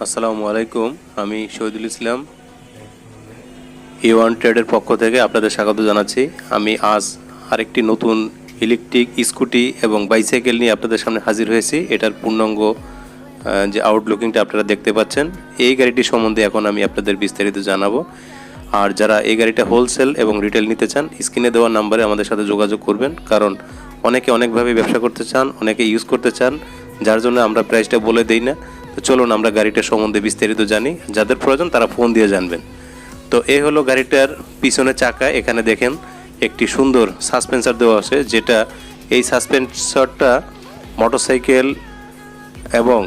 আসসালামু আলাইকুম। আমি শহীদুল ইসলাম A1 ট্রেডের পক্ষ থেকে আপনাদের স্বাগত জানাচ্ছি। আমি আজ আরেকটি নতুন ইলেকট্রিক স্কুটি এবং বাইসাইকেল নিয়ে আপনাদের সামনে হাজির হয়েছি। এটার পূর্ণাঙ্গ যে আউটলুকিংটা আপনারা দেখতে পাচ্ছেন, এই গাড়িটি সম্বন্ধে এখন আমি আপনাদের বিস্তারিত জানাবো। আর যারা এই গাড়িটা হোলসেল এবং রিটেল নিতে চান, স্ক্রিনে দেওয়া নাম্বারে আমাদের সাথে যোগাযোগ করবেন, কারণ অনেকে অনেকভাবে ব্যবসা করতে চান, অনেকে ইউজ করতে চান, যার জন্য আমরা প্রাইসটা বলে দিই না। তো চলুন আমরা গাড়িটার সম্বন্ধে বিস্তারিত জানি। যাদের প্রয়োজন তারা ফোন দিয়ে জানবেন। তো এই হলো গাড়িটার পিছনের চাকা। এখানে দেখেন একটি সুন্দর সাসপেন্সার দেওয়া আছে, যেটা এই সাসপেন্সারটা মোটরসাইকেল এবং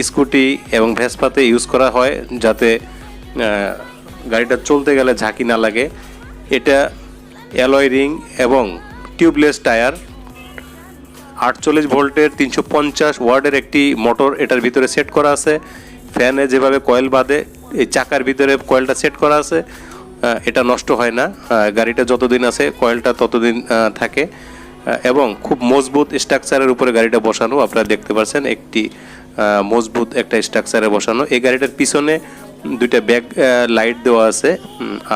স্কুটি এবং ভেসপাতে ইউজ করা হয়, যাতে গাড়িটা চলতে গেলে ঝাঁকি না লাগে। এটা অ্যালয় রিং এবং টিউবলেস টায়ার, 48 ভোল্টের 350 ওয়াটের একটি মোটর এটার ভিতরে সেট করা আছে। ফ্যানে যেভাবে কয়েল বাঁধে, এই চাকার ভিতরে কয়েলটা সেট করা আছে। এটা নষ্ট হয় না, গাড়িটা যতদিন আছে কয়েলটা ততদিন থাকে। এবং খুব মজবুত স্ট্রাকচারের উপরে গাড়িটা বসানো, আপনারা দেখতে পাচ্ছেন একটি মজবুত একটা স্ট্রাকচারে বসানো। এই গাড়িটার পিছনে দুইটা ব্যাক লাইট দেওয়া আছে।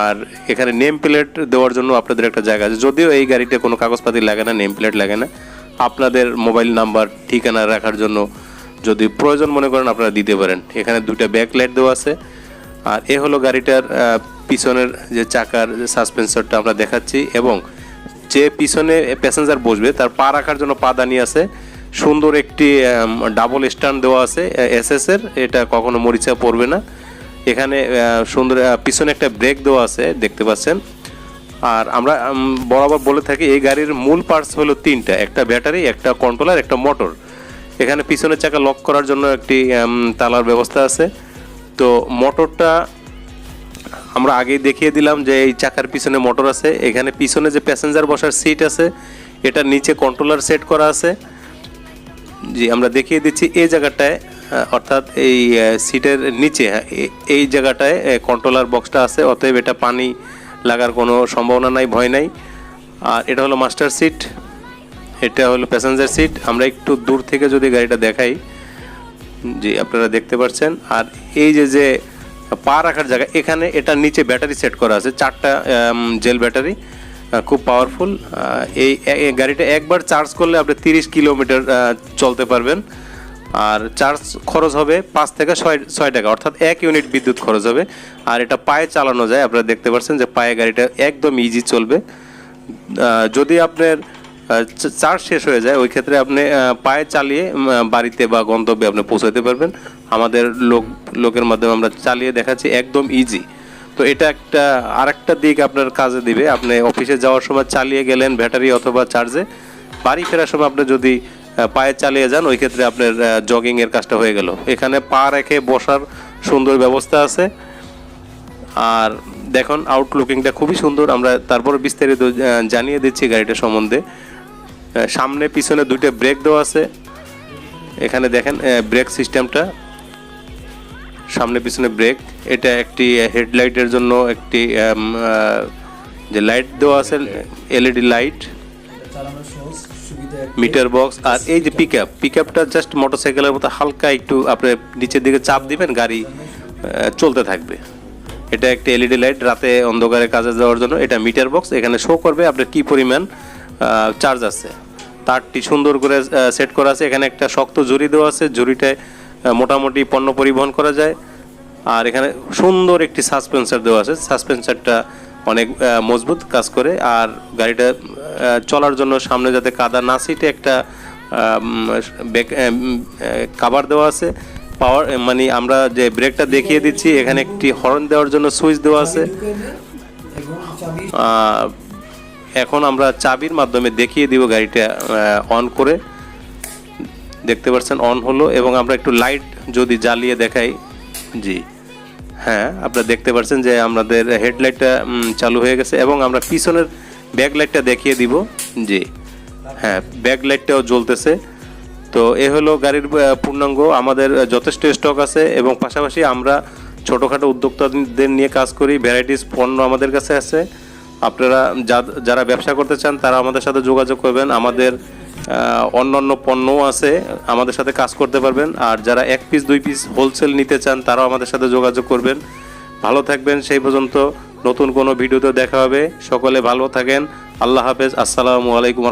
আর এখানে নেম প্লেট দেওয়ার জন্য আপনাদের একটা জায়গা আছে, যদিও এই গাড়িতে কোনো কাগজপাতি লাগে না, নেম প্লেট লাগে না। আপনাদের মোবাইল নাম্বার ঠিকানা রাখার জন্য যদি প্রয়োজন মনে করেন আপনারা দিতে পারেন। এখানে দুইটা ব্যাক লাইট দেওয়া আছে। আর এ হলো গাড়িটার পিছনের যে চাকার যে সাসপেন্সারটা আমরা দেখাচ্ছি, এবং যে পিছনে প্যাসেঞ্জার বসবে তার পা রাখার জন্য পাদানি আছে। সুন্দর একটি ডাবল স্ট্যান্ড দেওয়া আছে এসএস এর, এটা কখনো মরিচা পড়বে না। এখানে সুন্দর পিছনে একটা ব্রেক দেওয়া আছে, দেখতে পাচ্ছেন। আর আমরা বরাবর বলে থাকি এই গাড়ির মূল পার্টস হলো তিনটা: একটা ব্যাটারি, একটা কন্ট্রোলার, একটা মোটর। এখানে পিছনের চাকা লক করার জন্য একটি তালার ব্যবস্থা আছে। তো মোটরটা আমরা আগেই দেখিয়ে দিলাম যে এই চাকার পিছনে মোটর আছে। এখানে পিছনে যে প্যাসেঞ্জার বসার সিট আছে, এটা নিচে কন্ট্রোলার সেট করা আছে। জি, আমরা দেখিয়ে দিচ্ছি এই জায়গাটায়, অর্থাৎ এই সিটের নিচে এই জায়গাটায় কন্ট্রোলার বক্সটা আছে। অতএব এটা পানি লাগার কোনো সম্ভাবনা নাই, ভয় নাই। আর এটা হলো মাস্টার সিট, এটা হলো প্যাসেঞ্জার সিট। আমরা একটু দূর থেকে যদি গাড়িটা দেখাই, জি আপনারা দেখতে পাচ্ছেন। আর এই যে পা রাখার জায়গা, এখানে এটা নিচে ব্যাটারি সেট করা আছে, 4টা জেল ব্যাটারি, খুব পাওয়ারফুল। এই গাড়িটা একবার চার্জ করলে আপনি 30 কিলোমিটার চলতে পারবেন। আর চার্জ খরচ হবে 5 থেকে 6 টাকা, অর্থাৎ 1 ইউনিট বিদ্যুৎ খরচ হবে। আর এটা পায়ে চালানো যায়, আপনারা দেখতে পাচ্ছেন যে পায়ে গাড়িটা একদম ইজি চলবে। যদি আপনার চার্জ শেষ হয়ে যায়, ওই ক্ষেত্রে আপনি পায়ে চালিয়ে বাড়িতে বা গন্তব্যে আপনি পৌঁছাতে পারবেন। আমাদের লোকের মাধ্যমে আমরা চালিয়ে দেখাচ্ছি, একদম ইজি। তো এটা আরেকটা দিক আপনার কাজে দিবে। আপনি অফিসে যাওয়ার সময় চালিয়ে গেলেন ব্যাটারি অথবা চার্জে, বাড়ি ফেরার সময় আপনি যদি পায়ে চালিয়ে যান, ওই ক্ষেত্রে আপনার জগিংয়ের কাজটা হয়ে গেল। এখানে পা রেখে বসার সুন্দর ব্যবস্থা আছে। আর দেখুন আউটলুকিংটা খুবই সুন্দর। আমরা তারপর বিস্তারিত জানিয়ে দিচ্ছি গাড়িটা সম্বন্ধে। সামনে পিছনে দুইটা ব্রেক দেওয়া আছে। এখানে দেখেন ব্রেক সিস্টেমটা, সামনে পিছনে ব্রেক। এটা একটি হেডলাইটের জন্য একটি যে লাইট দেওয়া আছে, এলইডি লাইট, মিটার বক্স। আর এই যে পিকআপটা জাস্ট মোটরসাইকেলের মতো হালকা একটু আপনি নিচের দিকে চাপ দিবেন, গাড়ি চলতে থাকবে। এটা একটা এলইডি লাইট, রাতে অন্ধকারে কাজে যাওয়ার জন্য। এটা মিটার বক্স, এখানে শো করবে আপনার কি পরিমাণ চার্জ আছে। তারটি সুন্দর করে সেট করা আছে। এখানে একটা শক্ত ঝুড়ি দেওয়া আছে, ঝুড়িটায় মোটামুটি পণ্য পরিবহন করা যায়। আর এখানে সুন্দর একটি সাসপেন্সার দেওয়া আছে, সাসপেন্সারটা অনেক মজবুত কাজ করে। আর গাড়িটা চলার জন্য সামনে যাতে কাদা না ছিটে একটা কাভার দেওয়া আছে। পাওয়ার মানে আমরা যে ব্রেকটা দেখিয়ে দিচ্ছি, এখানে একটি হর্ন দেওয়ার জন্য সুইচ দেওয়া আছে। এখন আমরা চাবির মাধ্যমে দেখিয়ে দিব গাড়িটা অন করে। দেখতে পাচ্ছেন অন হলো। এবং আমরা একটু লাইট যদি জ্বালিয়ে দেখাই, জি হ্যাঁ আপনারা দেখতে পাচ্ছেন যে আমাদের হেডলাইটটা চালু হয়ে গেছে। এবং আমরা পিছনের ব্যাক লাইটটা দেখিয়ে দিব, জি হ্যাঁ ব্যাক লাইটটাও জ্বলতেছে। তো এ হলো গাড়ির পূর্ণাঙ্গ। আমাদের যথেষ্ট স্টক আছে, এবং পাশাপাশি আমরা ছোটোখাটো উদ্যোক্তাদের নিয়ে কাজ করি। ভ্যারাইটিস পণ্য আমাদের কাছে আছে। আপনারা যারা ব্যবসা করতে চান তারা আমাদের সাথে যোগাযোগ করবেন। আমাদের অন্যান্য পণ্যও আছে, আমাদের সাথে কাজ করতে পারবেন। আর যারা 1 পিস 2 পিস হোলসেল নিতে চান তারাও আমাদের সাথে যোগাযোগ করবেন। ভালো থাকবেন, সেই পর্যন্ত নতুন কোনো ভিডিওতে দেখা হবে। সকলে ভালো থাকেন, আল্লাহ হাফেজ, আসসালামু আলাইকুম।